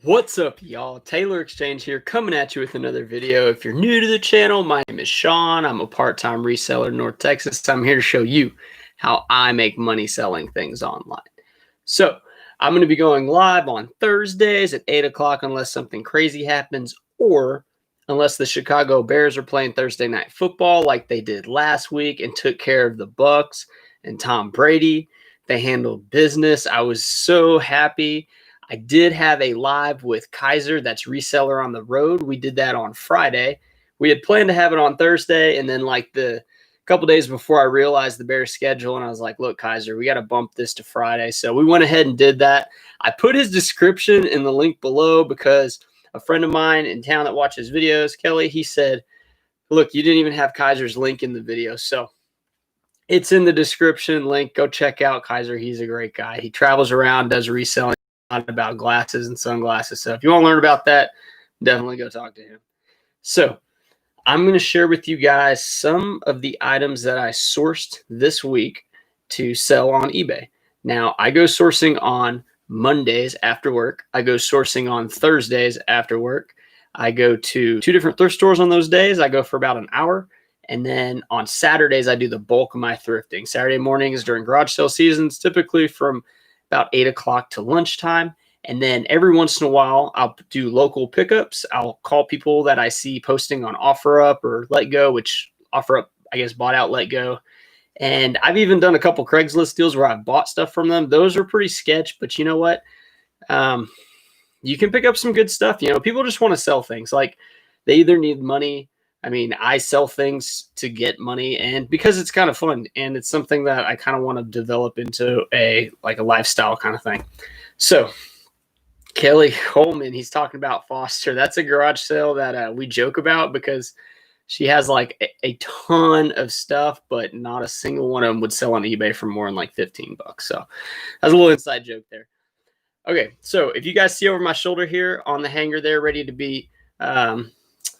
What's up, y'all? Taylor Exchange here, coming at you with another video. If you're new to the channel, my name is Sean. I'm a part-time reseller in North Texas. I'm here to show you how I make money selling things online. So I'm going to be going live on Thursdays at 8 o'clock unless something crazy happens, or unless the Chicago Bears are playing Thursday night football like they did last week and took care of the Bucks and Tom Brady. They handled business. I was so happy. I did have a live with Kaiser, that's Reseller on the Road. We did that on Friday. We had planned to have it on Thursday, and then like the couple days before, I realized the Bears schedule, and I was like, look, Kaiser, we got to bump this to Friday. So we went ahead and did that. I put his description in the link below because a friend of mine in town that watches videos, Kelly, he said, look, you didn't even have Kaiser's link in the video. So it's in the description link. Go check out Kaiser. He's a great guy. He travels around, does reselling about glasses and sunglasses. So if you want to learn about that, definitely go talk to him. So I'm going to share with you guys some of the items that I sourced this week to sell on eBay. Now, I go sourcing on Mondays after work. I go sourcing on Thursdays after work. I go to 2 different thrift stores on those days. I go for about an hour. And then on Saturdays, I do the bulk of my thrifting. Saturday mornings during garage sale seasons, typically from about 8 o'clock to lunchtime. And then every once in a while, I'll do local pickups. I'll call people that I see posting on OfferUp or Let Go, which OfferUp, I guess, bought out Let Go. And I've even done a couple Craigslist deals where I've bought stuff from them. Those are pretty sketch, but you know what? You can pick up some good stuff. You know, people just want to sell things. Like, they either need money. I mean, I sell things to get money, and because it's kind of fun, and it's something that I kind of want to develop into a lifestyle kind of thing. So Kelly Coleman, he's talking about Foster. That's a garage sale that we joke about because she has like a ton of stuff, but not a single one of them would sell on eBay for more than like 15 bucks. So that's a little inside joke there. Okay, so if you guys see over my shoulder here on the hanger there, ready to be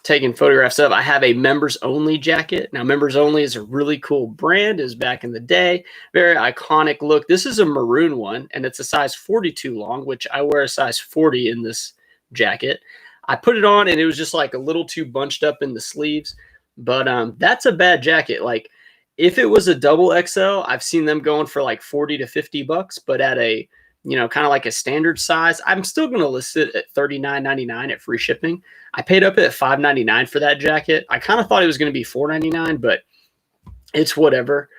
taking photographs of, I have a members only jacket. Now, members only is a really cool brand. It was back in the day, very iconic look. This is a maroon one, and it's a size 42 long, which I wear a size 40 in this jacket. I put it on, and it was just like a little too bunched up in the sleeves, but that's a bad jacket. Like, if it was a double XL, I've seen them going for like 40 to 50 bucks, but at a, you know, kind of like a standard size, I'm still going to list it at $39.99 at free shipping. I paid up at $5.99 for that jacket. I kind of thought it was going to be $4.99, but it's whatever.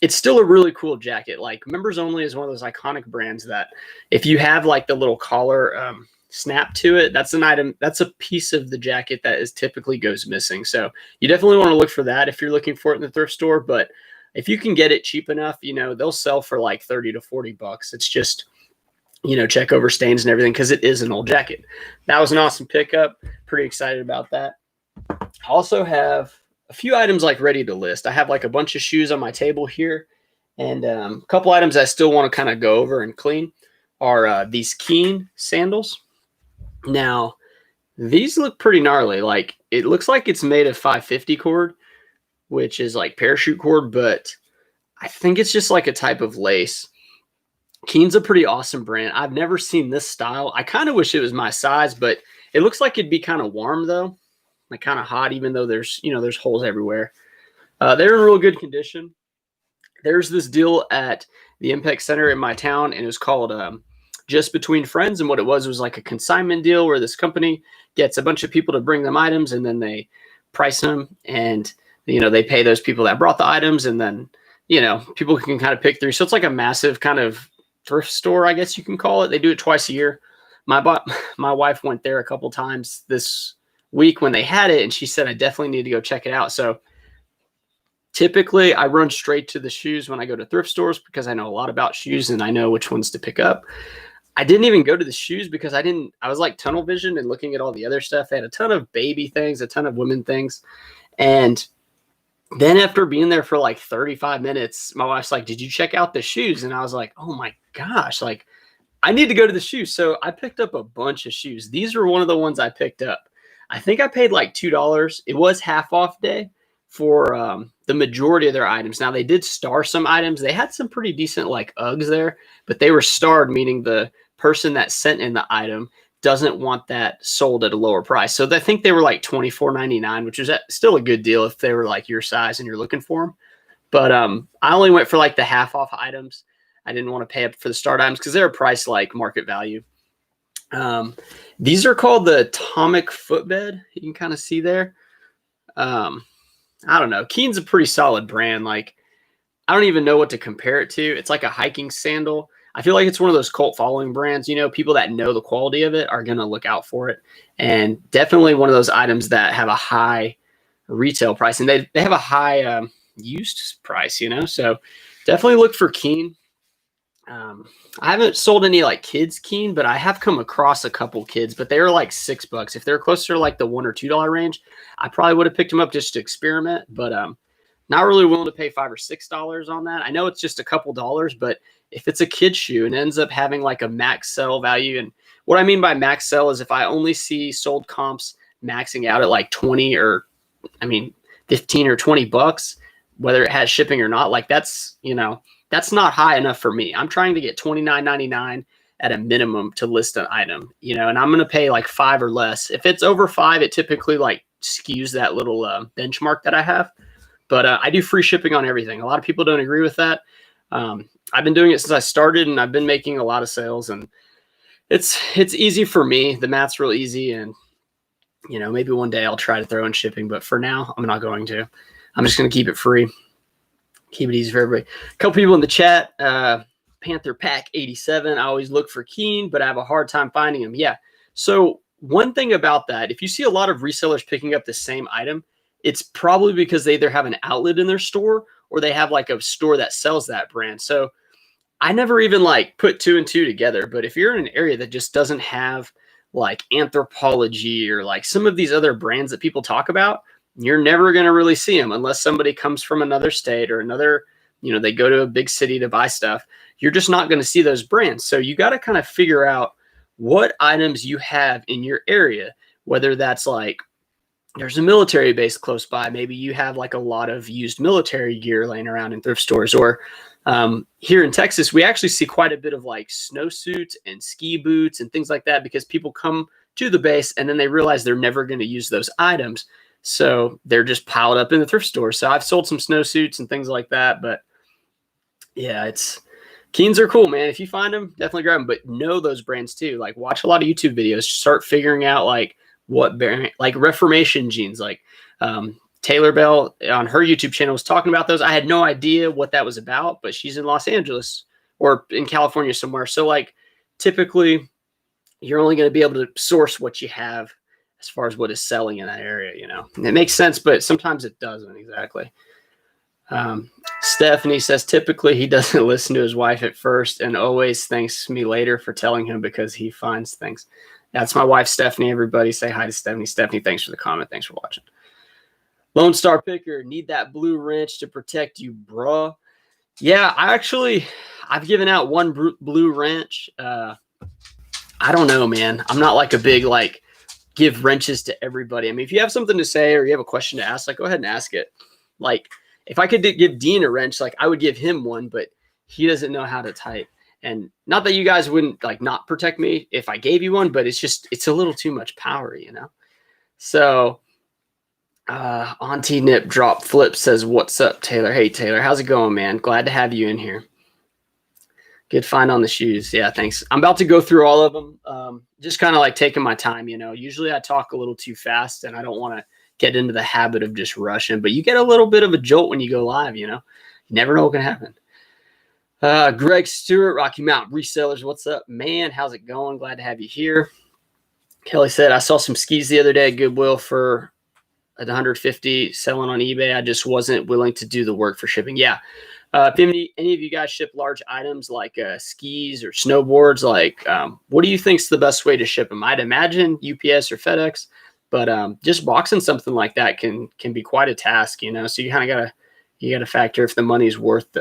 It's still a really cool jacket. Like, members only is one of those iconic brands that if you have like the little collar snap to it, that's an item, that's a piece of the jacket that is typically goes missing. So you definitely want to look for that if you're looking for it in the thrift store. But if you can get it cheap enough, you know, they'll sell for like 30 to 40 bucks. It's just, you know, check over stains and everything because it is an old jacket. That was an awesome pickup. Pretty excited about that. I also have a few items like ready to list. I have like a bunch of shoes on my table here, and a couple items I still want to kind of go over and clean are these Keen sandals. Now, these look pretty gnarly. Like, it looks like it's made of 550 cord, which is like parachute cord, but I think it's just like a type of lace. Keen's a pretty awesome brand. I've never seen this style. I kind of wish it was my size, but it looks like it'd be kind of warm though, like kind of hot, even though there's, you know, there's holes everywhere. They're in real good condition. There's this deal at the Impact Center in my town, and it was called Just Between Friends. And what it was like a consignment deal where this company gets a bunch of people to bring them items, and then they price them, and you know, they pay those people that brought the items, and then, you know, people can kind of pick through. So it's like a massive kind of thrift store, I guess you can call it. They do it twice a year. My wife went there a couple times this week when they had it, and she said I definitely need to go check it out. So typically I run straight to the shoes when I go to thrift stores because I know a lot about shoes and I know which ones to pick up. I didn't even go to the shoes because I was like tunnel vision and looking at all the other stuff. They had a ton of baby things, a ton of women things. And then after being there for like 35 minutes, my wife's like, did you check out the shoes? And I was like, oh my gosh, like I need to go to the shoes. So I picked up a bunch of shoes. These were one of the ones I picked up. I think I paid like $2. It was half off day for the majority of their items. Now, they did star some items. They had some pretty decent like Uggs there, but they were starred, meaning the person that sent in the item doesn't want that sold at a lower price. So I think they were like $24.99, which is still a good deal if they were like your size and you're looking for them. But I only went for like the half off items. I didn't want to pay up for the start items because they're priced like market value. These are called the Atomic Footbed. You can kind of see there. I don't know. Keen's a pretty solid brand. Like, I don't even know what to compare it to. It's like a hiking sandal. I feel like it's one of those cult following brands. You know, people that know the quality of it are going to look out for it. And definitely one of those items that have a high retail price. And they have a high used price, you know. So definitely look for Keen. I haven't sold any like kids Keen, but I have come across a couple kids, but they were like $6. If they're closer to like the $1 or $2 range, I probably would have picked them up just to experiment, but not really willing to pay $5 or $6 on that. I know it's just a couple dollars, but if it's a kid's shoe and it ends up having like a max sell value, and what I mean by max sell is if I only see sold comps maxing out at like 20 or 15 or $20, whether it has shipping or not, like that's, you know, that's not high enough for me. I'm trying to get $29.99 at a minimum to list an item, you know, and I'm going to pay like $5 or less. If it's over $5, it typically like skews that little benchmark that I have. But I do free shipping on everything. A lot of people don't agree with that. I've been doing it since I started, and I've been making a lot of sales, and it's easy for me. The math's real easy, and you know, maybe one day I'll try to throw in shipping, but for now, I'm not going to. I'm just going to keep it free. Keep it easy for everybody. A couple people in the chat, Panther Pack 87. I always look for Keen, but I have a hard time finding them. Yeah. So one thing about that, if you see a lot of resellers picking up the same item, it's probably because they either have an outlet in their store or they have like a store that sells that brand. So I never even like put 2 and 2 together. But if you're in an area that just doesn't have like Anthropology or like some of these other brands that people talk about, you're never going to really see them unless somebody comes from another state or another, you know, they go to a big city to buy stuff. You're just not going to see those brands. So you got to kind of figure out what items you have in your area, whether that's like there's a military base close by. Maybe you have like a lot of used military gear laying around in thrift stores, or here in Texas, we actually see quite a bit of like snowsuits and ski boots and things like that because people come to the base and then they realize they're never going to use those items. So they're just piled up in the thrift store. So I've sold some snowsuits and things like that. But yeah, Keens are cool, man. If you find them, definitely grab them. But know those brands too. Like watch a lot of YouTube videos. Start figuring out like what brand, like Reformation jeans, like Taylor Bell on her YouTube channel was talking about those. I had no idea what that was about, but she's in Los Angeles or in California somewhere. So like typically you're only going to be able to source what you have as far as what is selling in that area, you know. And it makes sense, but sometimes it doesn't exactly. Stephanie says typically he doesn't listen to his wife at first and always thanks me later for telling him because he finds things. That's my wife, Stephanie. Everybody say hi to Stephanie. Stephanie, thanks for the comment. Thanks for watching. Lone Star Picker, need that blue wrench to protect you, bruh. Yeah, I've given out one blue wrench. I don't know, man. I'm not like a big like give wrenches to everybody. I mean, if you have something to say or you have a question to ask, like go ahead and ask it. Like if I could give Dean a wrench, like I would give him one, but he doesn't know how to type. And not that you guys wouldn't like not protect me if I gave you one, but it's a little too much power, you know? So Auntie Nip Drop Flip says, what's up, Taylor? Hey, Taylor, how's it going, man? Glad to have you in here. Good find on the shoes. Yeah, thanks. I'm about to go through all of them. Just kind of like taking my time, you know. Usually I talk a little too fast and I don't want to get into the habit of just rushing, but you get a little bit of a jolt when you go live, you know. You never know what can happen. Greg Stewart, Rocky Mountain Resellers, what's up, man? How's it going? Glad to have you here. Kelly said, I saw some skis the other day at Goodwill for at 150 selling on eBay. I just wasn't willing to do the work for shipping. Yeah. If any of you guys ship large items like skis or snowboards, like what do you think is the best way to ship them? I'd imagine UPS or FedEx, but just boxing something like that can be quite a task, you know. So you kind of gotta factor if the money's worth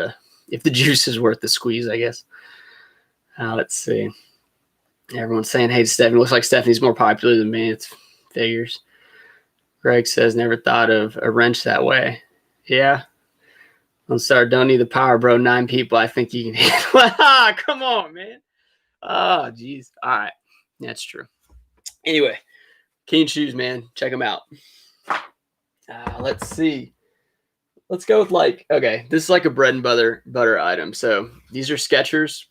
if the juice is worth the squeeze, I guess. Let's see. Everyone's saying hey to Stephanie. Looks like Stephanie's more popular than me. It's figures. Greg says never thought of a wrench that way. Yeah. Don't need the power, bro. 9 people. I think you can handle it. Come on, man. Oh, geez. All right. That's true. Anyway, Keen shoes, man. Check them out. Let's see. Let's go with like, okay, this is like a bread and butter item. So these are Skechers.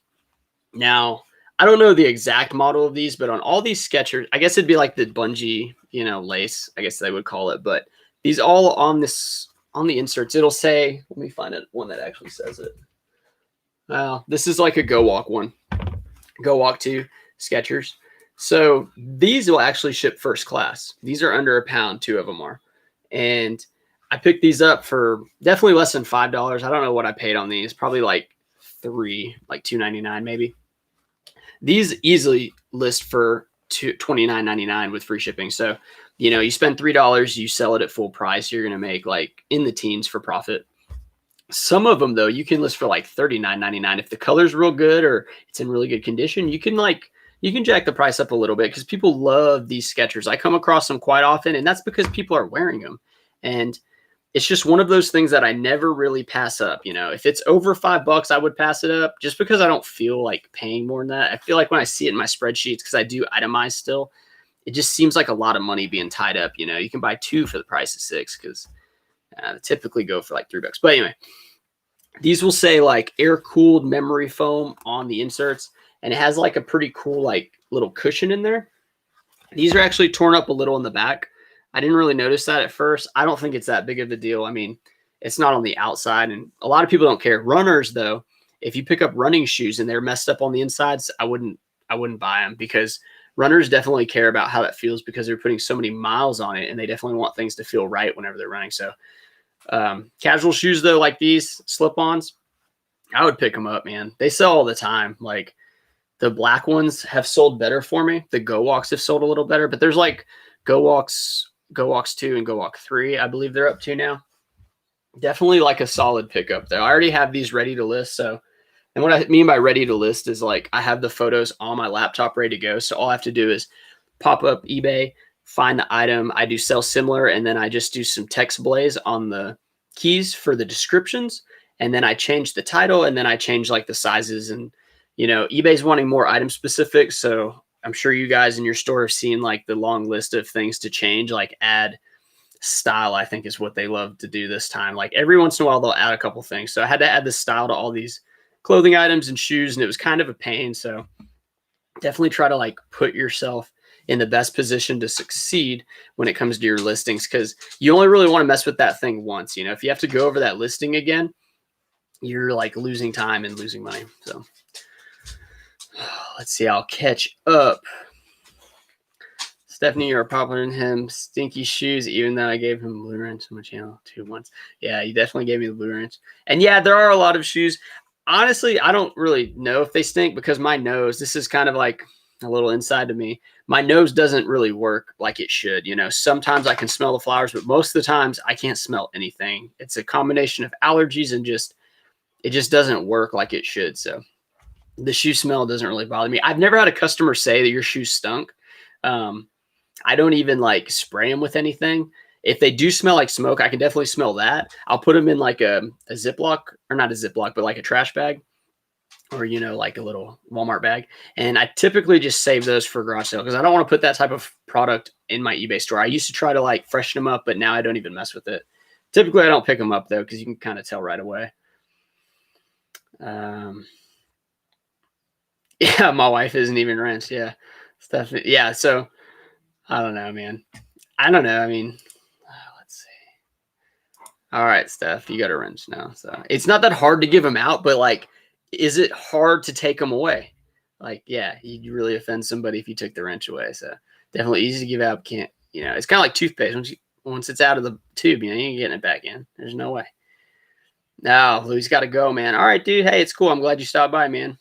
Now, I don't know the exact model of these, but on all these Skechers, I guess it'd be like the bungee, lace, I guess they would call it. But these all on the inserts, it'll say, let me find it, one that actually says it. This is like a Go Walk one. Go Walk 2 Skechers. So these will actually ship first class. These are under £1, 2 of them are. And I picked these up for definitely less than $5. I don't know what I paid on these. Probably like $2.99 maybe. These easily list for $29.99 with free shipping. So, you spend $3, you sell it at full price. You're going to make like in the teens for profit. Some of them though, you can list for like $39.99. If the color's real good or it's in really good condition, you can jack the price up a little bit because people love these Skechers. I come across them quite often, and that's because people are wearing them. And it's just one of those things that I never really pass up. If it's over $5, I would pass it up just because I don't feel like paying more than that. I feel like when I see it in my spreadsheets, because I do itemize still, it just seems like a lot of money being tied up. You can buy 2 for the price of 6 because they typically go for like $3. But anyway, these will say like air-cooled memory foam on the inserts. And it has like a pretty cool like little cushion in there. These are actually torn up a little in the back. I didn't really notice that at first. I don't think it's that big of a deal. I mean, it's not on the outside, and a lot of people don't care. Runners, though, if you pick up running shoes and they're messed up on the insides, I wouldn't buy them because runners definitely care about how that feels because they're putting so many miles on it, and they definitely want things to feel right whenever they're running. So casual shoes, though, like these slip-ons, I would pick them up, man. They sell all the time. Like, the black ones have sold better for me. The Go Walks have sold a little better, but there's like Go Walks 2 and Go Walk 3, I believe they're up to now. Definitely like a solid pickup there. I already have these ready to list. So, and what I mean by ready to list is like I have the photos on my laptop ready to go. So all I have to do is pop up eBay, find the item. I do sell similar, and then I just do some text blaze on the keys for the descriptions. And then I change the title, and then I change like the sizes. And eBay's wanting more item specific. So I'm sure you guys in your store have seen like the long list of things to change, like add style, I think is what they love to do this time. Like every once in a while, they'll add a couple things. So I had to add the style to all these clothing items and shoes, and it was kind of a pain. So definitely try to like put yourself in the best position to succeed when it comes to your listings, because you only really want to mess with that thing once. If you have to go over that listing again, you're like losing time and losing money. So let's see. I'll catch up. Stephanie, you're popular in him. Stinky shoes, even though I gave him blue wrench on my channel 2 months. Yeah, you definitely gave me the blue wrench. And yeah, there are a lot of shoes. Honestly, I don't really know if they stink because my nose, this is kind of like a little inside to me. My nose doesn't really work like it should. Sometimes I can smell the flowers, but most of the times I can't smell anything. It's a combination of allergies and it just doesn't work like it should. So the shoe smell doesn't really bother me. I've never had a customer say that your shoes stunk. I don't even like spray them with anything. If they do smell like smoke, I can definitely smell that. I'll put them in like a Ziploc, or not a Ziploc, but like a trash bag, or, like a little Walmart bag. And I typically just save those for garage sale because I don't want to put that type of product in my eBay store. I used to try to like freshen them up, but now I don't even mess with it. Typically, I don't pick them up though, because you can kind of tell right away. Yeah, my wife isn't even wrenched. Yeah, Stephanie. Yeah, so I don't know, man. I don't know. I mean, let's see. All right, Steph, you got a wrench now. So it's not that hard to give them out, but like, is it hard to take them away? Like, yeah, you'd really offend somebody if you took the wrench away. So definitely easy to give out. Can't, it's kind of like toothpaste. Once it's out of the tube, you ain't getting it back in. There's no way. No, Louis got to go, man. All right, dude. Hey, it's cool. I'm glad you stopped by, man.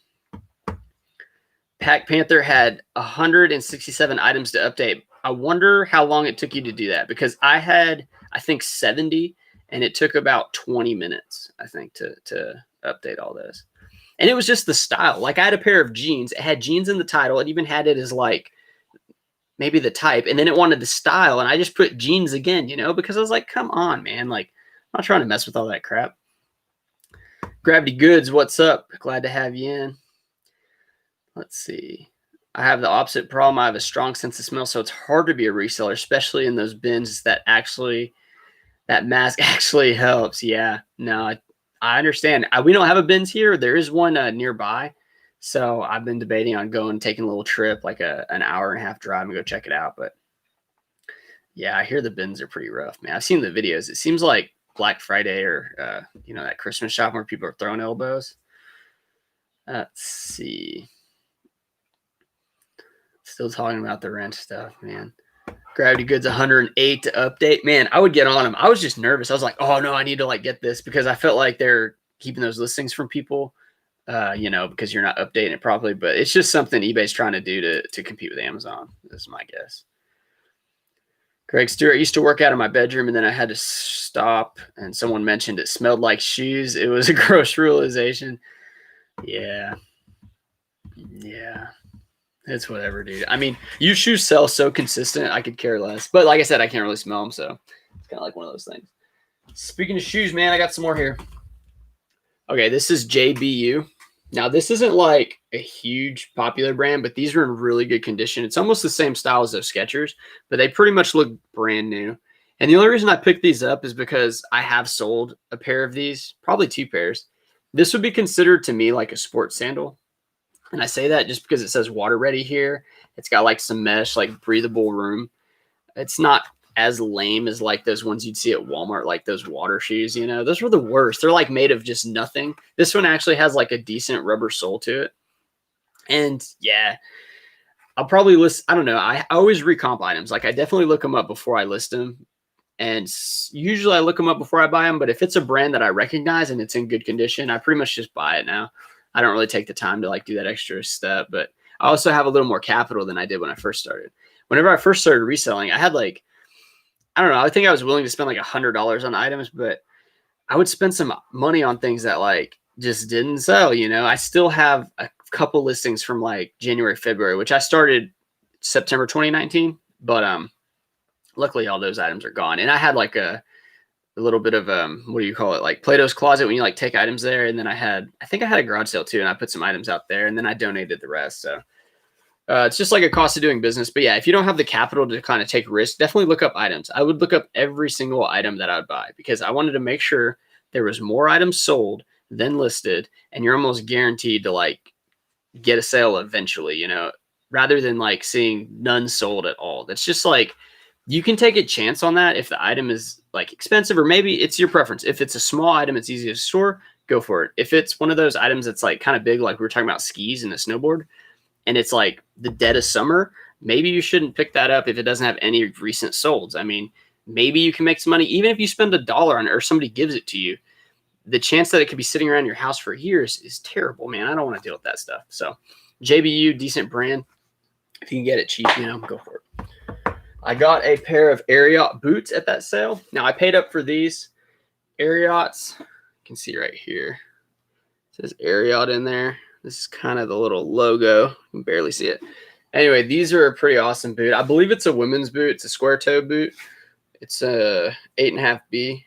Pack Panther had 167 items to update. I wonder how long it took you to do that, because I had, I think, 70, and it took about 20 minutes, I think, to update all this. And it was just the style. Like, I had a pair of jeans. It had jeans in the title. It even had it as like maybe the type, and then it wanted the style, and I just put jeans again, because I was like, come on, man. Like, I'm not trying to mess with all that crap. Gravity Goods, what's up? Glad to have you in. Let's see. I have the opposite problem. I have a strong sense of smell, so it's hard to be a reseller, especially in those bins that mask actually helps. Yeah, no, I understand. We don't have a bins here. There is one nearby, so I've been debating on going, taking a little trip, like an hour and a half drive, and go check it out. But yeah, I hear the bins are pretty rough, man. I've seen the videos. It seems like Black Friday or that Christmas shop where people are throwing elbows. Let's see. Still talking about the rent stuff, man. Gravity Goods 108 to update. Man, I would get on them. I was just nervous. I was like, oh no, I need to like get this because I felt like they're keeping those listings from people, because you're not updating it properly. But it's just something eBay's trying to do to compete with Amazon. This is my guess. Greg Stewart, used to work out of my bedroom and then I had to stop and someone mentioned it smelled like shoes. It was a gross realization. Yeah. Yeah. It's whatever, dude. I mean, used shoes sell so consistent, I could care less. But like I said, I can't really smell them, so it's kind of like one of those things. Speaking of shoes, man, I got some more here. Okay, this is JBU. Now, this isn't like a huge popular brand, but these are in really good condition. It's almost the same style as those Skechers, but they pretty much look brand new. And the only reason I picked these up is because I have sold a pair of these, probably 2 pairs. This would be considered to me like a sports sandal. And I say that just because it says water ready here. It's got like some mesh, like breathable room. It's not as lame as like those ones you'd see at Walmart, like those water shoes, those were the worst. They're like made of just nothing. This one actually has like a decent rubber sole to it. And yeah, I'll probably list, I don't know. I always recomp items. Like I definitely look them up before I list them. And usually I look them up before I buy them. But if it's a brand that I recognize and it's in good condition, I pretty much just buy it now. I don't really take the time to like do that extra step, but I also have a little more capital than I did when I first started. Whenever I first started reselling, I had like, I don't know, I think I was willing to spend like $100 on items, but I would spend some money on things that like just didn't sell. I still have a couple listings from like January, February, which I started September 2019, but luckily all those items are gone. And I had like a little bit of what do you call it, like Plato's Closet, when you like take items there. And then I think I had a garage sale too, and I put some items out there and then I donated the rest. So it's just like a cost of doing business. But yeah, if you don't have the capital to kind of take risk, definitely look up items. I would look up every single item that I would buy because I wanted to make sure there was more items sold than listed, and you're almost guaranteed to like get a sale eventually, rather than like seeing none sold at all. That's just like, you can take a chance on that if the item is like expensive, or maybe it's your preference. If it's a small item, it's easy to store, go for it. If it's one of those items that's like kind of big, like we were talking about skis and a snowboard, and it's like the dead of summer, maybe you shouldn't pick that up if it doesn't have any recent solds. I mean, maybe you can make some money, even if you spend $1 on it or somebody gives it to you. The chance that it could be sitting around your house for years is terrible, man. I don't want to deal with that stuff. So JBU, decent brand. If you can get it cheap, go for it. I got a pair of Ariat boots at that sale. Now I paid up for these Ariats. You can see right here. It says Ariat in there. This is kind of the little logo. You can barely see it. Anyway, these are a pretty awesome boot. I believe it's a women's boot. It's a square toe boot. It's a 8.5B.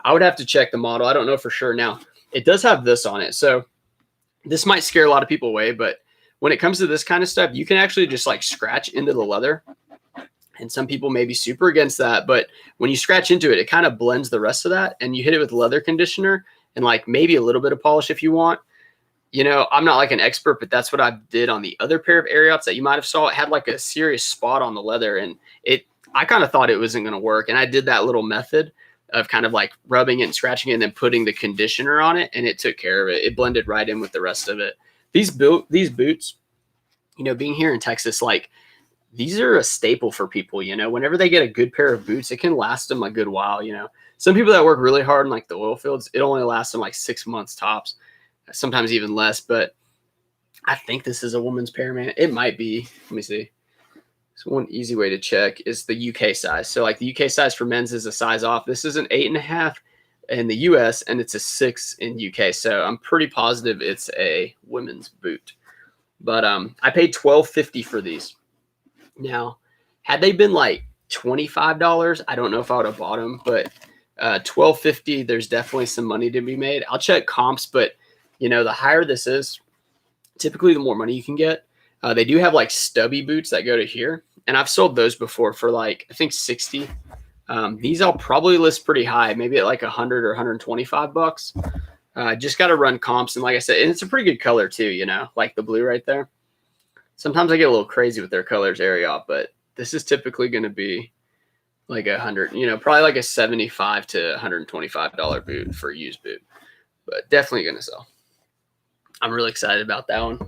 I would have to check the model. I don't know for sure. Now, it does have this on it. So this might scare a lot of people away, but when it comes to this kind of stuff, you can actually just like scratch into the leather. And some people may be super against that, but when you scratch into it, it kind of blends the rest of that, and you hit it with leather conditioner and like maybe a little bit of polish if you want. I'm not like an expert, but that's what I did on the other pair of Ariats that you might have saw. It had like a serious spot on the leather, and I kind of thought it wasn't going to work. And I did that little method of kind of like rubbing it and scratching it and then putting the conditioner on it, and it took care of it. It blended right in with the rest of it. These boots, being here in Texas, like, these are a staple for people, whenever they get a good pair of boots, it can last them a good while. Some people that work really hard in like the oil fields, it only lasts them like 6 months tops, sometimes even less. But I think this is a woman's pair, man. It might be. Let me see. So one easy way to check is the UK size. So like the UK size for men's is a size off. This is an 8.5 in the US and it's a 6 in UK. So I'm pretty positive it's a women's boot. But I paid $12.50 for these. Now, had they been like $25, I don't know if I would have bought them, but $12.50, there's definitely some money to be made. I'll check comps, but the higher this is, typically the more money you can get. They do have like stubby boots that go to here, and I've sold those before for like I think 60. These I'll probably list pretty high, maybe at like 100 or 125 bucks. Just got to run comps, and like I said, and it's a pretty good color too. You know, like the blue right there. Sometimes I get a little crazy with their colors area, but this is typically going to be like 100. You know, probably like a $75 to $125 boot for a used boot, but definitely going to sell. I'm really excited about that one.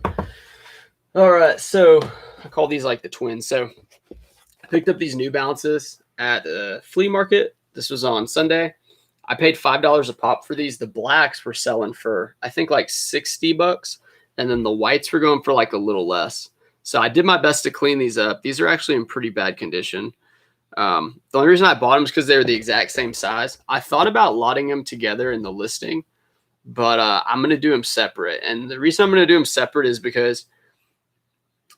All right, so I call these like the twins. So I picked up these New Balances at the flea market. This was on Sunday. I paid $5 a pop for these. The blacks were selling for I think like 60 bucks, and then the whites were going for like a little less. So I did my best to clean these up. These are actually in pretty bad condition. The only reason I bought them is because they were the exact same size. I thought about lotting them together in the listing, but I'm going to do them separate. And the reason I'm going to do them separate is because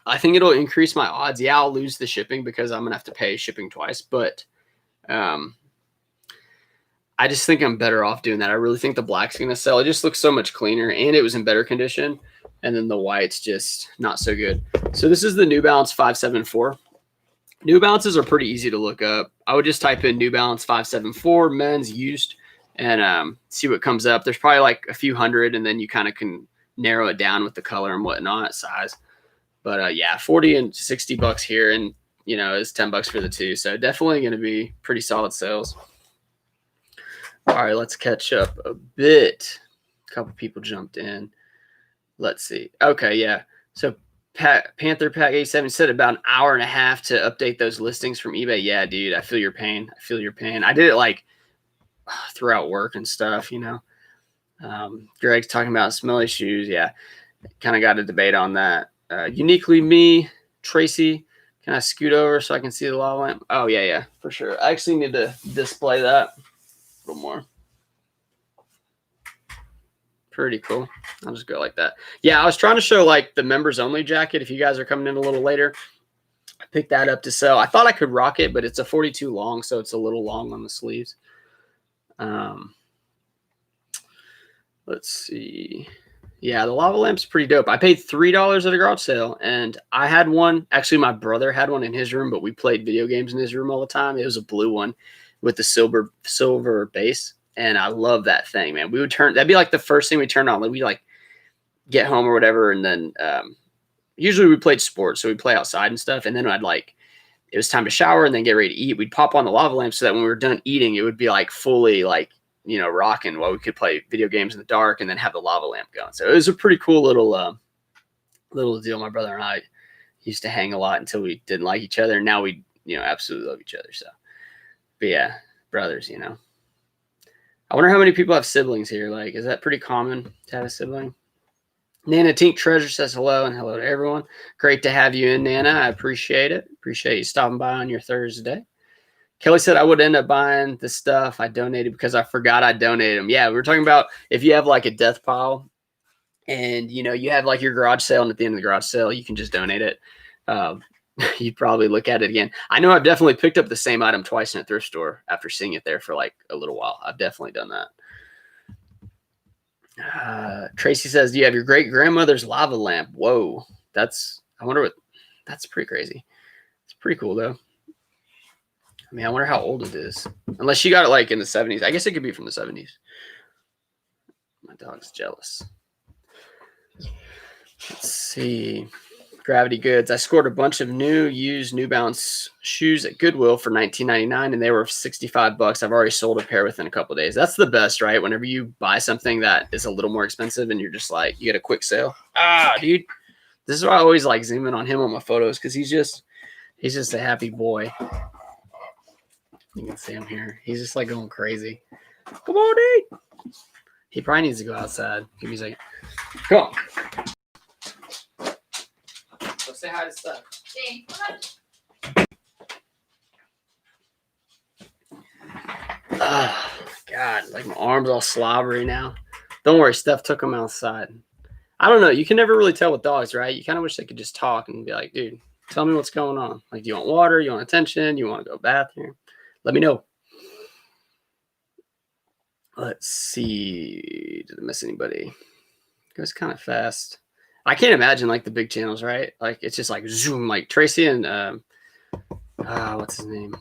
I think it'll increase my odds. Yeah, I'll lose the shipping because I'm going to have to pay shipping twice, but I just think I'm better off doing that. I really think the black's going to sell. It just looks so much cleaner, and it was in better condition. And then the white's just not so good. So this is the New Balance 574. New Balances are pretty easy to look up. I would just type in New Balance 574 men's used and see what comes up. There's probably like a few hundred, and then you kind of can narrow it down with the color and whatnot, size. But yeah, 40 and 60 bucks here, and you know, it's 10 bucks for the two. So definitely going to be pretty solid sales. All right, let's catch up a bit. A couple people jumped in. Let's see. Okay, yeah. So Panther Pack 87 said about an hour and a half to update those listings from eBay. Yeah, dude, I feel your pain. I feel your pain. I did it like throughout work and stuff, you know. Greg's talking about smelly shoes. Yeah, kind of got a debate on that. Uniquely me, Tracy. Can I scoot over so I can see the lava lamp? Oh, yeah, for sure. I actually need to display that a little more. Pretty cool. I'll just go like that. Yeah, I was trying to show like the members only jacket. If you guys are coming in a little later, I picked that up to sell. I thought I could rock it, but it's a 42 long, so it's a little long on the sleeves. Let's see. Yeah, the lava lamp's pretty dope. I paid $3 at a garage sale, and I had one. Actually, my brother had one in his room, but we played video games in his room all the time. It was a blue one with the silver base, and I love that thing, man. We would that'd be like the first thing we turned on. Like we like get home or whatever, and then usually we played sports, so we'd play outside and stuff. And then it was time to shower and then get ready to eat. We'd pop on the lava lamp so that when we were done eating, it would be like fully like, you know, rocking while we could play video games in the dark and then have the lava lamp going. So it was a pretty cool little deal. My brother and I used to hang a lot until we didn't like each other. And now we, you know, absolutely love each other. So, but yeah, brothers, you know. I wonder how many people have siblings here. Like, is that pretty common to have a sibling? Nana Tink Treasure says hello and hello to everyone. Great to have you in, Nana. I appreciate it. Appreciate you stopping by on your Thursday. Kelly said I would end up buying the stuff I donated because I forgot I donated them. Yeah, we were talking about if you have like a death pile and, you know, you have like your garage sale, and at the end of the garage sale, you can just donate it. You'd probably look at it again. I know I've definitely picked up the same item twice in a thrift store after seeing it there for like a little while. I've definitely done that. Tracy says, do you have your great grandmother's lava lamp? Whoa, I wonder what, that's pretty crazy. It's pretty cool though. I mean, I wonder how old it is. Unless she got it like in the 70s. I guess it could be from the 70s. My dog's jealous. Let's see. Gravity Goods. I scored a bunch of used New Balance shoes at Goodwill for $19.99, and they were 65 bucks. I've already sold a pair within a couple of days. That's the best, right? Whenever you buy something that is a little more expensive and you're just like, you get a quick sale. Dude. This is why I always like zoom in on him on my photos, because he's just a happy boy. You can see him here. He's just like going crazy. Come on, dude. He probably needs to go outside. Give me a second. Come on. Go say hi to stuff. Oh, God. Like my arm's all slobbery now. Don't worry. Steph took him outside. I don't know. You can never really tell with dogs, right? You kind of wish they could just talk and be like, dude, tell me what's going on. Like, do you want water? You want attention? You want to go bathroom? Let me know. Let's see. Did I miss anybody? It goes kind of fast. I can't imagine like the big channels, right? Like it's just like zoom, like Tracy and what's his name?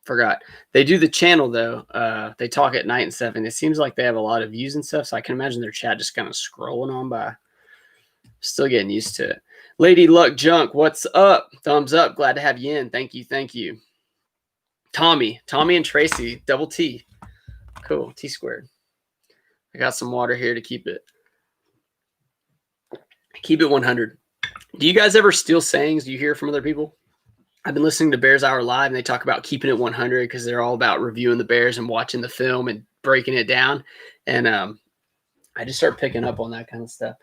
Forgot. They do the channel though. They talk at night and stuff, and it seems like they have a lot of views and stuff. So I can imagine their chat just kind of scrolling on by. Still getting used to it. Lady Luck Junk, what's up? Thumbs up. Glad to have you in. Thank you. Thank you. Tommy and Tracy, double T. Cool. T squared. I got some water here to keep it 100. Do you guys ever steal sayings? Do you hear from other people? I've been listening to Bears Hour Live, and they talk about keeping it 100 because they're all about reviewing the Bears and watching the film and breaking it down. And I just start picking up on that kind of stuff.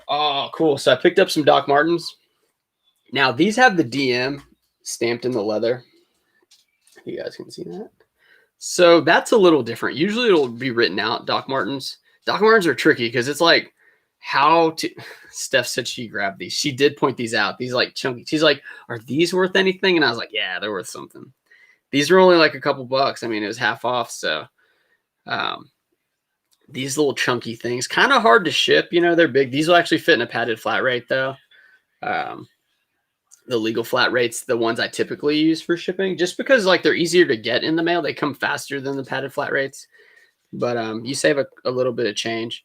Oh, cool. So I picked up some Doc Martens. Now, these have the DM stamped in the leather. You guys can see that. So that's a little different. Usually it'll be written out, Doc Martens. Doc Martens are tricky because it's like how to... Steph said she grabbed these. She did point these out. These like chunky. She's like, are these worth anything? And I was like, yeah, they're worth something. These were only like a couple bucks. I mean, it was half off. So these little chunky things, kind of hard to ship. You know, they're big. These will actually fit in a padded flat rate though. The legal flat rates, the ones I typically use for shipping, just because like they're easier to get in the mail. They come faster than the padded flat rates, but you save a little bit of change.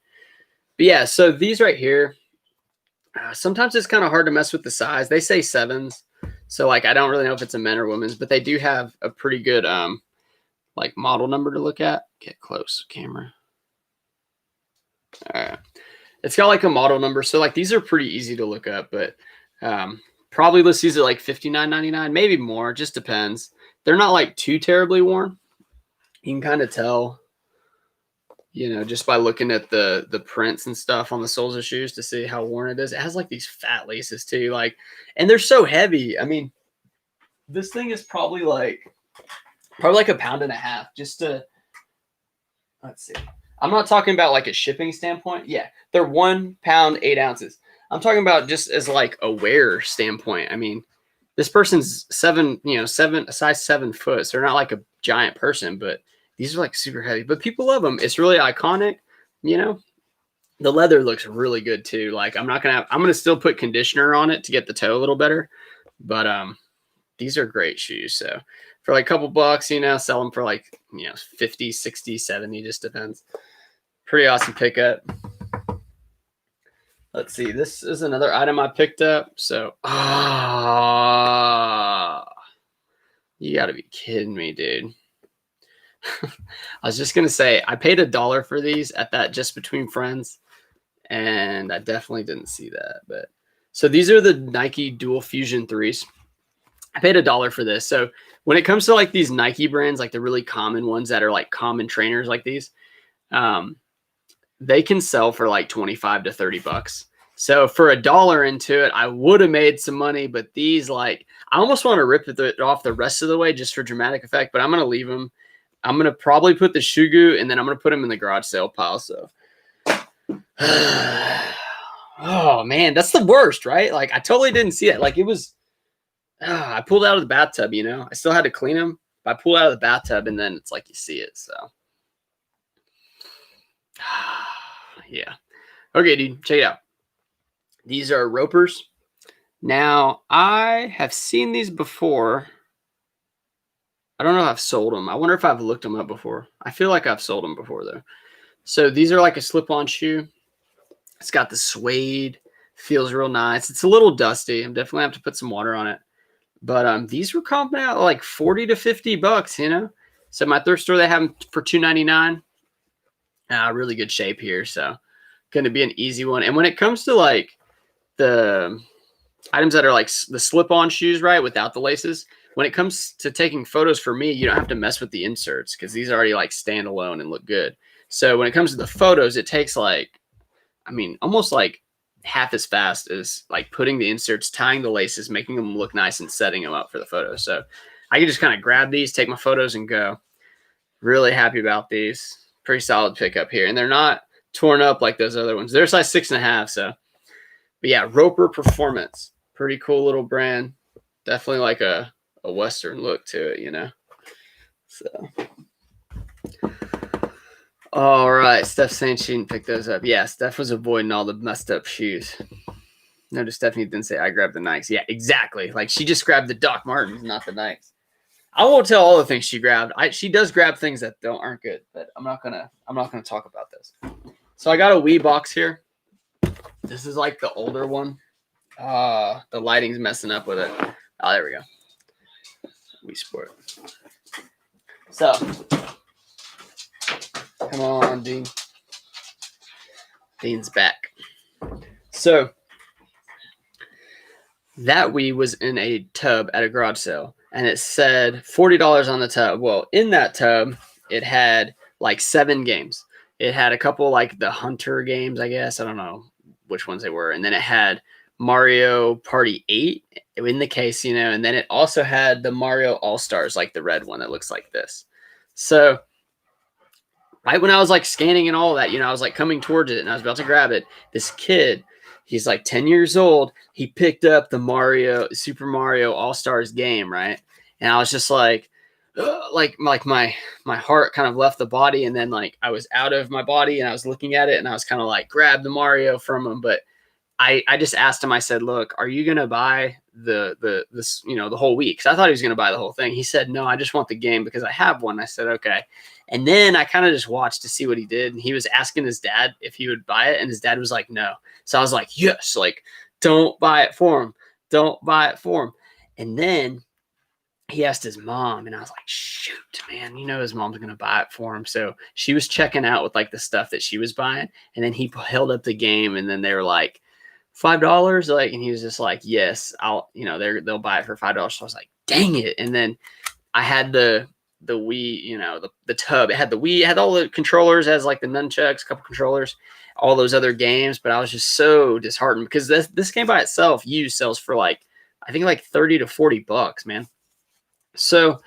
But yeah, so these right here, sometimes it's kind of hard to mess with the size. They say 7s. So like, I don't really know if it's a men or women's, but they do have a pretty good, like model number to look at. Get close camera. All right. It's got like a model number. So like, these are pretty easy to look up, but, probably list these at like $59.99, maybe more. Just depends. They're not like too terribly worn. You can kind of tell, you know, just by looking at the prints and stuff on the soles of shoes to see how worn it is. It has like these fat laces too, like, and they're so heavy. I mean, this thing is probably like a pound and a half just to, let's see. I'm not talking about like a shipping standpoint. Yeah, they're 1 pound, 8 ounces. I'm talking about just as like a wear standpoint. I mean, this person's a size 7 foot. So they're not like a giant person, but these are like super heavy, but people love them. It's really iconic. You know, the leather looks really good too. Like I'm going to still put conditioner on it to get the toe a little better, but, these are great shoes. So for like a couple bucks, you know, sell them for like, you know, 50, 60, 70, just depends. Pretty awesome pickup. Let's see. This is another item I picked up. So, you got to be kidding me, dude. I was just going to say, I paid $1 for these at that Just Between Friends, and I definitely didn't see that. But so these are the Nike Dual Fusion 3s. I paid $1 for this. So when it comes to like these Nike brands, like the really common ones that are like common trainers like these, they can sell for like 25 to 30 bucks. So for $1 into it, I would have made some money, but these, like, I almost want to rip it off the rest of the way just for dramatic effect, but I'm going to leave them. I'm going to probably put the shoe goo, and then I'm going to put them in the garage sale pile. So, oh man, that's the worst, right? Like I totally didn't see it. Like it was, I pulled out of the bathtub, you know, I still had to clean them. But I pulled out of the bathtub and then it's like, you see it. So yeah. Okay, dude, check it out. These are ropers. Now, I have seen these before. I don't know if I've sold them. I wonder if I've looked them up before. I feel like I've sold them before, though. So these are like a slip-on shoe. It's got the suede. Feels real nice. It's a little dusty. I'm definitely have to put some water on it. But these were comping out like 40 to 50 bucks, you know? So my thrift store, they have them for $2.99. Really good shape here. So going to be an easy one. And when it comes to like the items that are like the slip-on shoes, right, without the laces, when it comes to taking photos for me, you don't have to mess with the inserts because these already like stand alone and look good. So when it comes to the photos, it takes like, I mean, almost like half as fast as like putting the inserts, tying the laces, making them look nice and setting them up for the photos. So I can just kind of grab these, take my photos and go. Really happy about these. Pretty solid pickup here. And they're not torn up like those other ones. They're size 6.5. So, but yeah, Roper Performance. Pretty cool little brand. Definitely like a Western look to it, you know? So All right, Steph saying she didn't pick those up. Yeah, Steph was avoiding all the messed up shoes. Notice Stephanie didn't say I grabbed the Nikes. Yeah, exactly. Like she just grabbed the Doc Martens, not the Nikes. I won't tell all the things she grabbed. She does grab things that aren't good, but I'm not gonna talk about this. So I got a Wii box here. This is like the older one. The lighting's messing up with it. Oh, there we go. Wii Sport. So come on, Dean. Dean's back. So that Wii was in a tub at a garage sale, and it said $40 on the tub. Well, in that tub, it had like 7 games. It had a couple like the Hunter games, I guess. I don't know which ones they were. And then it had Mario Party 8 in the case, and then it also had the Mario All-Stars, like the red one that looks like this. So right when I was like scanning and all that, I was like coming towards it and I was about to grab it. This kid, he's like 10 years old. He picked up the Super Mario All-Stars game, right? And I was just like my heart kind of left the body, and then like I was out of my body and I was looking at it and I was kind of like grab the Mario from him, but I just asked him. I said, "Look, are you gonna buy the whole week?" Because I thought he was gonna buy the whole thing. He said, "No, I just want the game because I have one." I said, "Okay." And then I kind of just watched to see what he did, and he was asking his dad if he would buy it, and his dad was like, "No." So I was like, "Yes, like don't buy it for him. Don't buy it for him." And then he asked his mom, and I was like, "Shoot, man, his mom's gonna buy it for him." So she was checking out with like the stuff that she was buying, and then he held up the game, and then they were like, $5, like, and he was just like, "Yes, I'll," they'll buy it for $5. So I was like, "Dang it!" And then I had the Wii, the tub. It had the Wii, it had all the controllers, as like the nunchucks, a couple controllers, all those other games. But I was just so disheartened because this game by itself used sells for like I think like $30 to $40, man. So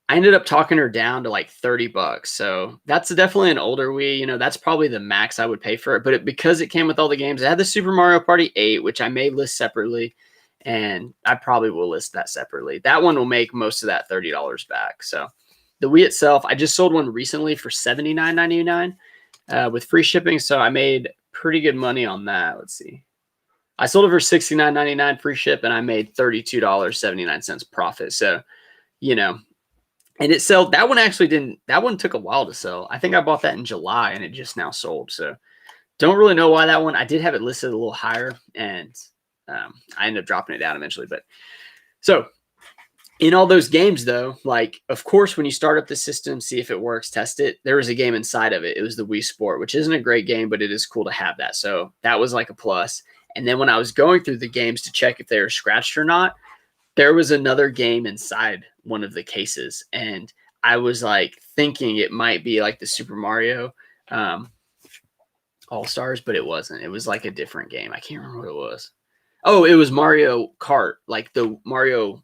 I ended up talking her down to like $30. So that's definitely an older Wii. That's probably the max I would pay for it. But because it came with all the games, it had the Super Mario Party 8, which I may list separately. And I probably will list that separately. That one will make most of that $30 back. So the Wii itself, I just sold one recently for $79.99 with free shipping. So I made pretty good money on that. Let's see. I sold it for $69.99 free ship, and I made $32.79 profit. So, and it sold. That one actually didn't. That one took a while to sell. I think I bought that in July, and it just now sold. So, don't really know why that one. I did have it listed a little higher, and I ended up dropping it down eventually. But so, in all those games, though, like of course, when you start up the system, see if it works, test it. There was a game inside of it. It was the Wii Sport, which isn't a great game, but it is cool to have that. So that was like a plus. And then when I was going through the games to check if they were scratched or not, there was another game inside one of the cases. And I was like thinking it might be like the Super Mario All-Stars, but it wasn't. It was like a different game. I can't remember what it was. Oh, it was Mario Kart, like the Mario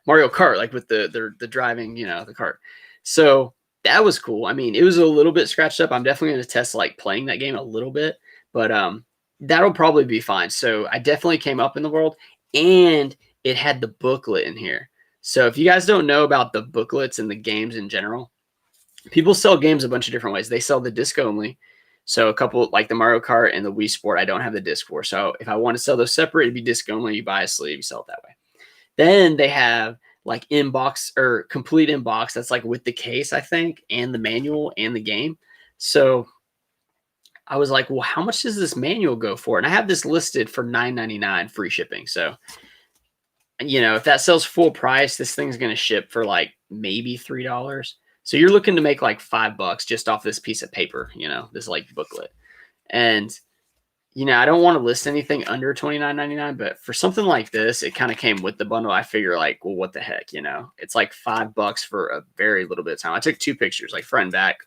Kart, like with the driving, the cart. So that was cool. I mean, it was a little bit scratched up. I'm definitely going to test like playing that game a little bit, but that'll probably be fine. So I definitely came up in the world, and it had the booklet in here. So if you guys don't know about the booklets and the games in general, people sell games a bunch of different ways. They sell the disc only. So a couple like the Mario Kart and the Wii Sport, I don't have the disc for. So if I want to sell those separate, it'd be disc only. You buy a sleeve, you sell it that way. Then they have like inbox or complete inbox. That's like with the case, I think, and the manual and the game. So I was like, well, how much does this manual go for? And I have this listed for $9.99 free shipping. So, if that sells full price, this thing's going to ship for like maybe $3. So you're looking to make like $5 just off this piece of paper, this like booklet. And, I don't want to list anything under $29.99, but for something like this, it kind of came with the bundle. I figure like, well, what the heck, it's like $5 for a very little bit of time. I took 2 pictures, like front and back,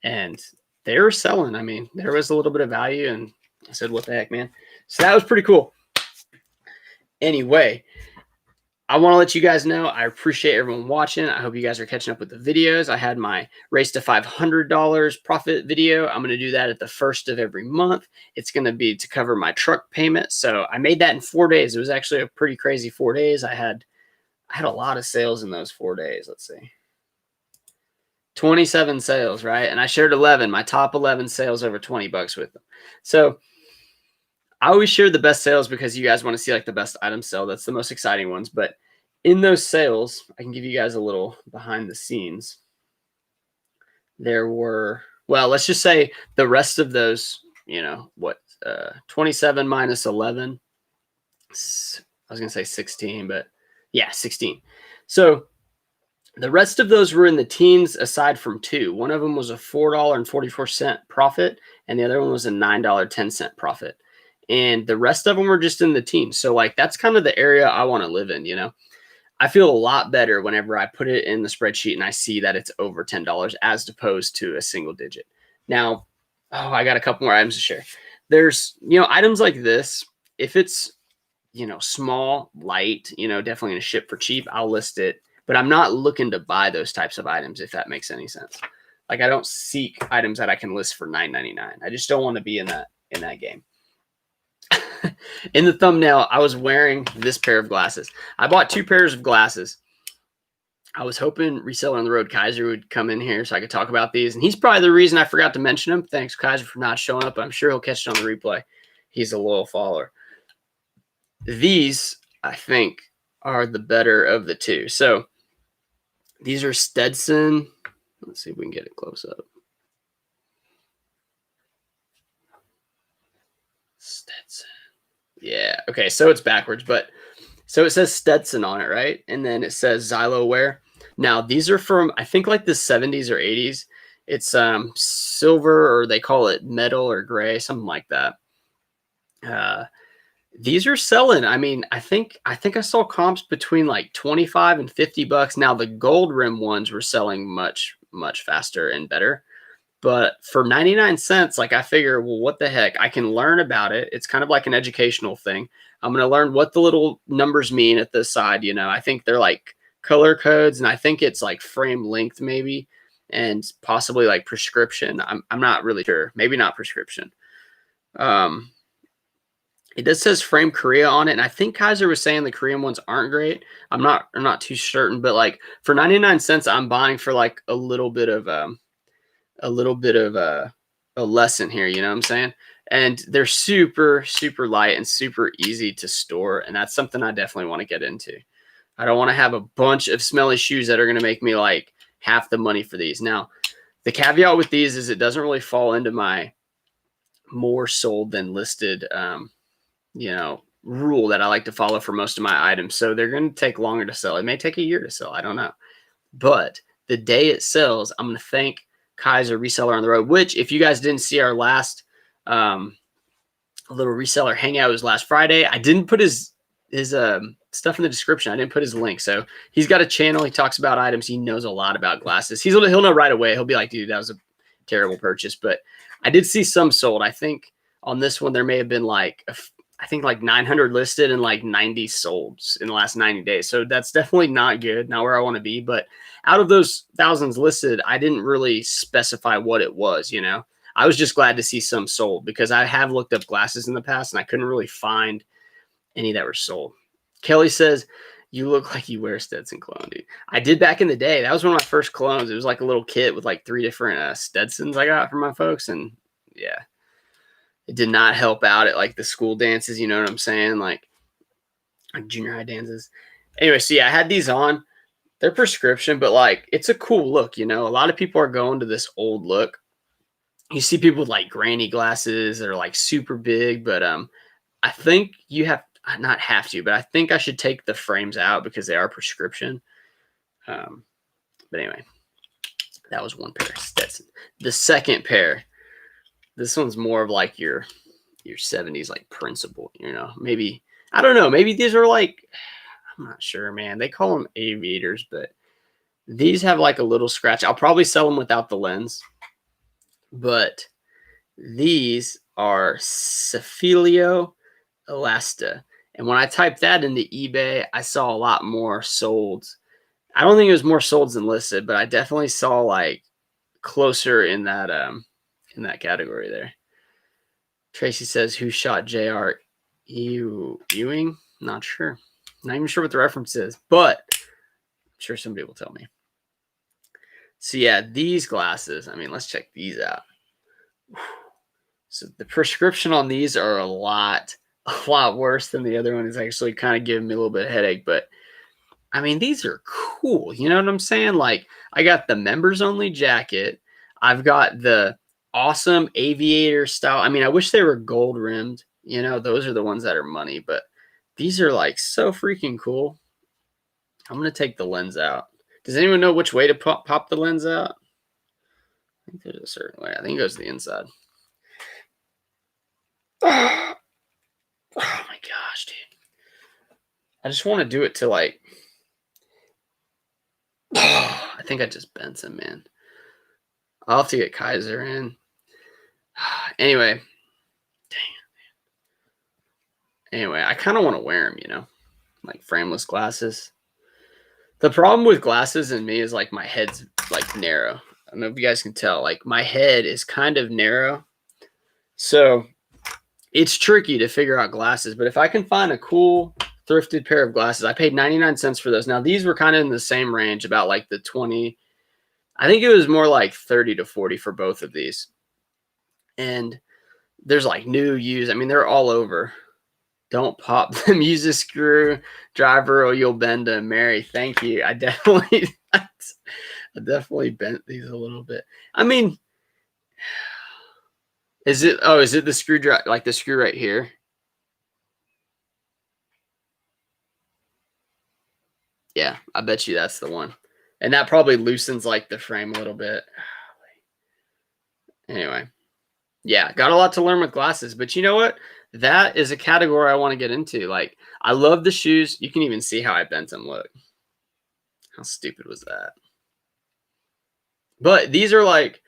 and they were selling. I mean, there was a little bit of value, and I said, what the heck, man? So that was pretty cool. Anyway, I want to let you guys know I appreciate everyone watching. I hope you guys are catching up with the videos. I had my Race to $500 profit video. I'm going to do that at the first of every month. It's going to be to cover my truck payment. So I made that in 4 days. It was actually a pretty crazy 4 days. I had a lot of sales in those 4 days. Let's see. 27 sales, right? And I shared 11, my top 11 sales over 20 bucks with them. So I always share the best sales because you guys want to see like the best items sell. That's the most exciting ones. But in those sales, I can give you guys a little behind the scenes. There were, well, let's just say the rest of those, you know, what, 27 minus 11. I was going to say 16, but yeah, 16. So the rest of those were in the teens aside from two. One of them was a $4.44 profit, and the other one was a $9.10 profit. And the rest of them were just in the teens. So, like, that's kind of the area I want to live in, you know? I feel a lot better whenever I put it in the spreadsheet and I see that it's over $10 as opposed to a single digit. Now, oh, I got a couple more items to share. There's, you know, items like this, if it's, you know, small, light, you know, definitely going to ship for cheap, I'll list it. But I'm not looking to buy those types of items, if that makes any sense. Like, I don't seek items that I can list for $9.99. I just don't want to be in that game. In the thumbnail, I was wearing this pair of glasses. I bought 2 pairs of glasses. I was hoping Reseller on the Road Kaiser would come in here so I could talk about these. And he's probably the reason I forgot to mention him. Thanks, Kaiser, for not showing up. I'm sure he'll catch it on the replay. He's a loyal follower. These, I think, are the better of the two. So these are Stetson. Let's see if we can get it close up. Stetson. Yeah. Okay. So it's backwards, but so it says Stetson on it, right? And then it says Xylo wear. Now these are from, I think, like the 70s or 80s. It's silver, or they call it metal or gray, something like that. These are selling. I mean, I think I saw comps between like 25 and 50 bucks. Now the gold rim ones were selling much faster and better. But for 99 cents, like, I figure, well, what the heck? I can learn about it. It's kind of like an educational thing. I'm going to learn what the little numbers mean at the side. You know, I think they're like color codes, and I think it's like frame length maybe, and possibly like prescription. I'm not really sure. Maybe not prescription. It does says frame Korea on it, and I think Kaiser was saying the Korean ones aren't great. I'm not too certain, but like for 99 cents, I'm buying for like a little bit of a lesson here, you know what I'm saying? And they're super light and super easy to store, and that's something I definitely want to get into. I don't want to have a bunch of smelly shoes that are going to make me like half the money for these. Now, the caveat with these is it doesn't really fall into my more sold than listed you know, rule that I like to follow for most of my items. So they're going to take longer to sell. It may take a year to sell. I don't know. But the day it sells, I'm going to thank Kaiser Reseller on the Road, which, if you guys didn't see our last little reseller hangout, it was last Friday. I didn't put his stuff in the description. I didn't put his link. So he's got a channel. He talks about items. He knows a lot about glasses. He'll know right away. He'll be like, dude, that was a terrible purchase. But I did see some sold. I think on this one, there may have been like, I think like 900 listed and like 90 sold in the last 90 days. So that's definitely not good. Not where I want to be. But out of those thousands listed, I didn't really specify what it was, you know. I was just glad to see some sold because I have looked up glasses in the past and I couldn't really find any that were sold. Kelly says, you look like you wear Stetson cologne, dude. I did back in the day. That was one of my first colognes. It was like a little kit with like 3 different Stetsons I got from my folks. And yeah, it did not help out at like the school dances. You know what I'm saying? Like junior high dances. Anyway, so yeah, I had these on. They're prescription, but like, it's a cool look. You know, a lot of people are going to this old look. You see people with like granny glasses that are like super big, but I think you not have to, but I think I should take the frames out because they are prescription. But anyway, that was one pair. That's the second pair. This one's more of like your 70s like principle, you know. Maybe, I don't know, maybe these are like, I'm not sure, man. They call them aviators, but these have like a little scratch. I'll probably sell them without the lens. But these are Cephalio Elasta. And when I typed that into eBay, I saw a lot more sold. I don't think it was more sold than listed, but I definitely saw like closer in that category there. Tracy says, who shot J.R. Ewing? Not sure. Not even sure what the reference is, but I'm sure somebody will tell me. So yeah, these glasses, I mean, let's check these out. So the prescription on these are a lot worse than the other one. It's actually kind of giving me a little bit of headache, but I mean, these are cool. You know what I'm saying? Like, I got the members only jacket. I've got the awesome aviator style. I mean, I wish they were gold rimmed. You know, those are the ones that are money, but these are like so freaking cool. I'm going to take the lens out. Does anyone know which way to pop the lens out? I think there's a certain way. I think it goes to the inside. Oh, my gosh, dude. I just want to do it to like. I think I just bent some, man. I'll have to get Kaiser in. Anyway. Anyway, I kind of want to wear them, you know, like frameless glasses. The problem with glasses and me is like my head's like narrow. I don't know if you guys can tell. Like my head is kind of narrow. So it's tricky to figure out glasses. But if I can find a cool thrifted pair of glasses, I paid 99 cents for those. Now these were kind of in the same range, about like the 20. I think it was more like 30 to 40 for both of these. And there's like new, used. I mean, they're all over. Don't pop them. Use a screwdriver or you'll bend them. Mary, thank you. I definitely bent these a little bit. I mean, is it the screwdriver, like the screw right here? Yeah, I bet you that's the one. And that probably loosens like the frame a little bit. Anyway, yeah, got a lot to learn with glasses, but you know what? That is a category I want to get into. Like, I love the shoes. You can even see how I bent them. Look, how stupid was that? But these are like,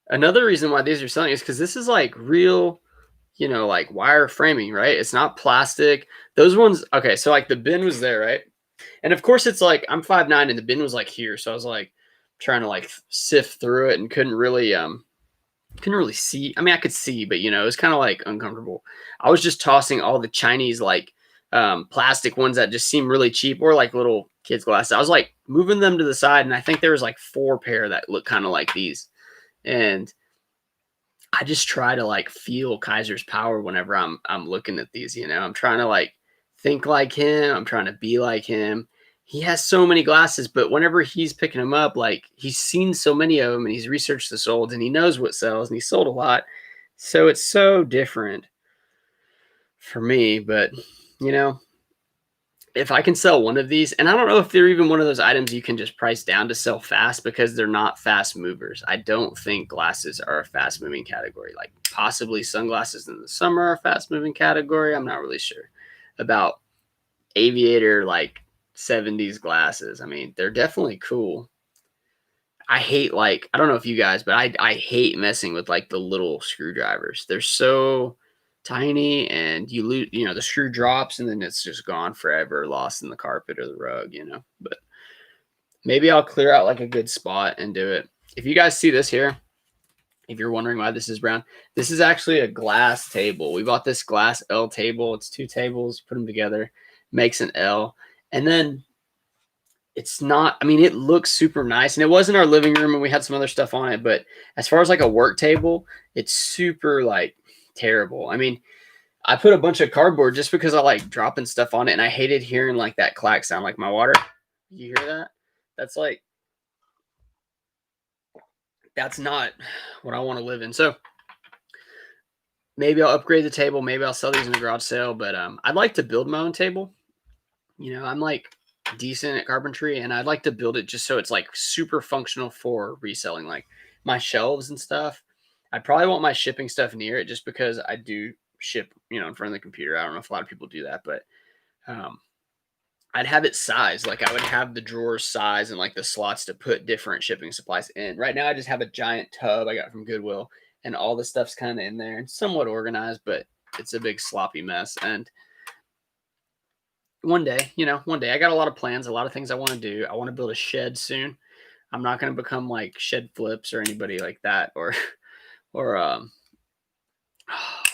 another reason why these are selling is because this is like real, you know, like wire framing, right? It's not plastic. Those ones, okay, so like the bin was there, right? And of course, it's like I'm 5'9" and the bin was like here. So I was like trying to like sift through it and couldn't really see. I mean, I could see, but you know, it was kind of like uncomfortable. I was just tossing all the Chinese like plastic ones that just seem really cheap, or like little kids glasses. I was like moving them to the side, and I think there was like 4 pair that look kind of like these. And I just try to like feel Kaiser's power whenever I'm looking at these, you know. I'm trying to like think like him, I'm trying to be like him. He has so many glasses, but whenever he's picking them up, like he's seen so many of them and he's researched the sold and he knows what sells and he sold a lot. So it's so different for me, but you know, if I can sell one of these, and I don't know if they're even one of those items you can just price down to sell fast because they're not fast movers. I don't think glasses are a fast moving category. Like possibly sunglasses in the summer are a fast moving category. I'm not really sure about aviator like 70s glasses. I mean, they're definitely cool. I hate like, I don't know if you guys, but I hate messing with like the little screwdrivers. They're so tiny and you lose, you know, the screw drops and then it's just gone forever, lost in the carpet or the rug, you know. But maybe I'll clear out like a good spot and do it. If you guys see this here, if you're wondering why this is brown, this is actually a glass table. We bought this glass L table. It's 2 tables, put them together, makes an L. And then it's not, I mean, it looks super nice. And it was in our living room and we had some other stuff on it. But as far as like a work table, it's super like terrible. I mean, I put a bunch of cardboard just because I like dropping stuff on it. And I hated hearing like that clack sound, like my water. You hear that? That's like, that's not what I want to live in. So maybe I'll upgrade the table. Maybe I'll sell these in a garage sale. But I'd like to build my own table. You know, I'm like decent at carpentry and I'd like to build it just so it's like super functional for reselling, like my shelves and stuff. I probably want my shipping stuff near it just because I do ship, you know, in front of the computer. I don't know if a lot of people do that, but I'd have it sized. Like I would have the drawers size and like the slots to put different shipping supplies in. Right now I just have a giant tub I got from Goodwill and all the stuff's kind of in there and somewhat organized, but it's a big sloppy mess. And one day, you know, one day I got a lot of plans, a lot of things I want to do. I want to build a shed soon. I'm not going to become like Shed Flips or anybody like that, or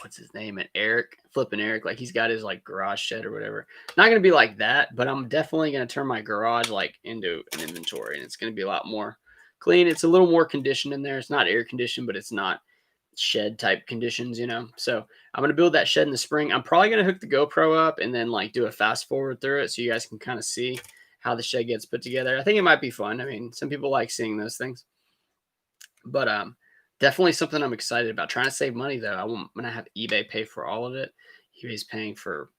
what's his name? And Eric, Flipping Eric, like he's got his like garage shed or whatever. Not going to be like that, but I'm definitely going to turn my garage like into an inventory, and it's going to be a lot more clean. It's a little more conditioned in there. It's not air conditioned, but it's not shed type conditions, So I'm gonna build that shed in the spring. I'm probably gonna hook the GoPro up and then like do a fast forward through it so you guys can kind of see how the shed gets put together. I think it might be fun. I mean, some people like seeing those things, but definitely something I'm excited about. Trying to save money though. I'm gonna have eBay pay for all of it. eBay's paying for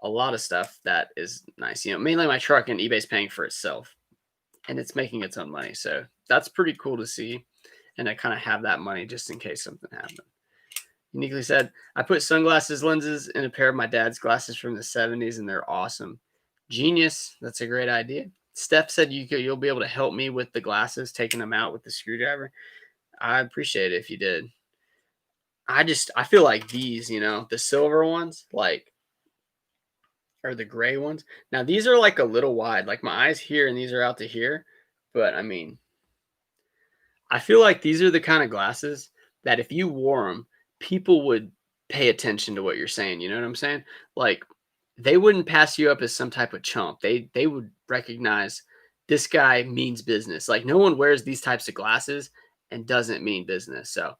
a lot of stuff that is nice. Mainly my truck, and eBay's paying for itself, and it's making its own money. So that's pretty cool to see. And I kind of have that money just in case something happened. Uniquely said, I put sunglasses lenses in a pair of my dad's glasses from the 70s, and they're awesome. Genius. That's a great idea. Steph said you'll be able to help me with the glasses, taking them out with the screwdriver. I appreciate it if you did. I feel like these, the silver ones, like, or the gray ones. Now these are like a little wide, like my eyes here, and these are out to here. But I mean, I feel like these are the kind of glasses that if you wore them, people would pay attention to what you're saying. You know what I'm saying? Like, they wouldn't pass you up as some type of chump. They would recognize this guy means business. Like, no one wears these types of glasses and doesn't mean business. So,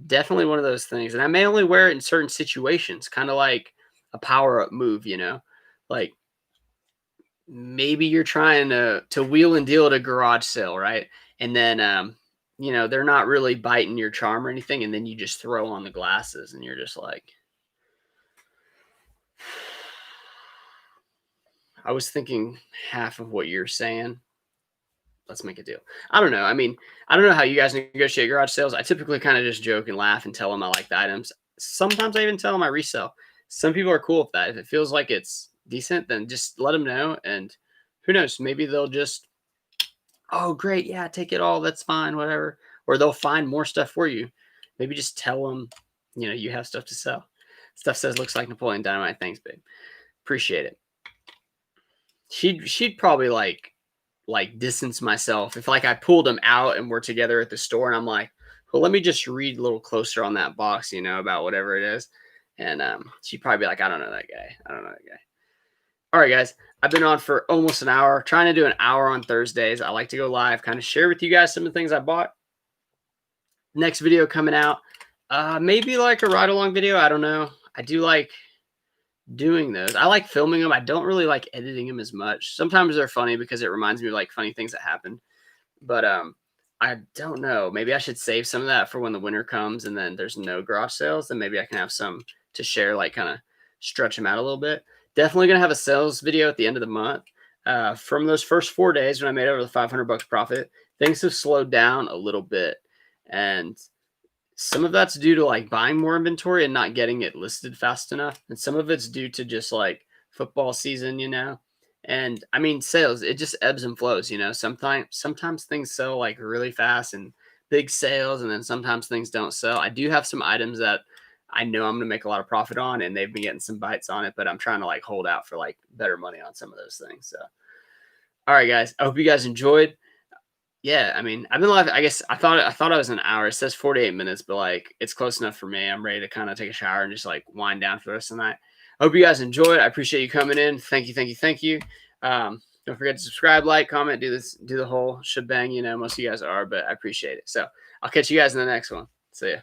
definitely one of those things. And I may only wear it in certain situations, kind of like a power up move, like maybe you're trying to wheel and deal at a garage sale, right? And then they're not really biting your charm or anything, and then you just throw on the glasses and you're just like, I was thinking half of what you're saying. Let's make a deal. I don't know. I mean, I don't know how you guys negotiate garage sales. I typically kind of just joke and laugh and tell them I like the items. Sometimes I even tell them I resell. Some people are cool with that. If it feels like it's decent, then just let them know. And who knows, maybe they'll just, oh, great. Yeah, take it all. That's fine. Whatever. Or they'll find more stuff for you. Maybe just tell them, you have stuff to sell. Stuff says, looks like Napoleon Dynamite. Thanks, babe. Appreciate it. She'd probably like distance myself if like I pulled them out and we're together at the store and I'm like, well, let me just read a little closer on that box, about whatever it is. And she'd probably be like, I don't know that guy. I don't know that guy. All right, guys, I've been on for almost an hour, trying to do an hour on Thursdays. I like to go live, kind of share with you guys some of the things I bought. Next video coming out, maybe like a ride along video. I don't know. I do like doing those. I like filming them. I don't really like editing them as much. Sometimes they're funny because it reminds me of like funny things that happened. But I don't know. Maybe I should save some of that for when the winter comes and then there's no garage sales. Then maybe I can have some to share, like kind of stretch them out a little bit. Definitely going to have a sales video at the end of the month. From those first 4 days when I made over the $500 profit, things have slowed down a little bit. And some of that's due to like buying more inventory and not getting it listed fast enough. And some of it's due to just like football season, And I mean, sales, it just ebbs and flows, Sometimes things sell like really fast and big sales, and then sometimes things don't sell. I do have some items that I know I'm going to make a lot of profit on, and they've been getting some bites on it, but I'm trying to like hold out for like better money on some of those things. So, all right, guys, I hope you guys enjoyed. Yeah, I mean, I've been live. I guess I thought I was an hour. It says 48 minutes, but like it's close enough for me. I'm ready to kind of take a shower and just like wind down for the rest of the night. I hope you guys enjoyed. I appreciate you coming in. Thank you, thank you, thank you. Don't forget to subscribe, like, comment, do the whole shebang. Most of you guys are, but I appreciate it. So I'll catch you guys in the next one. See ya.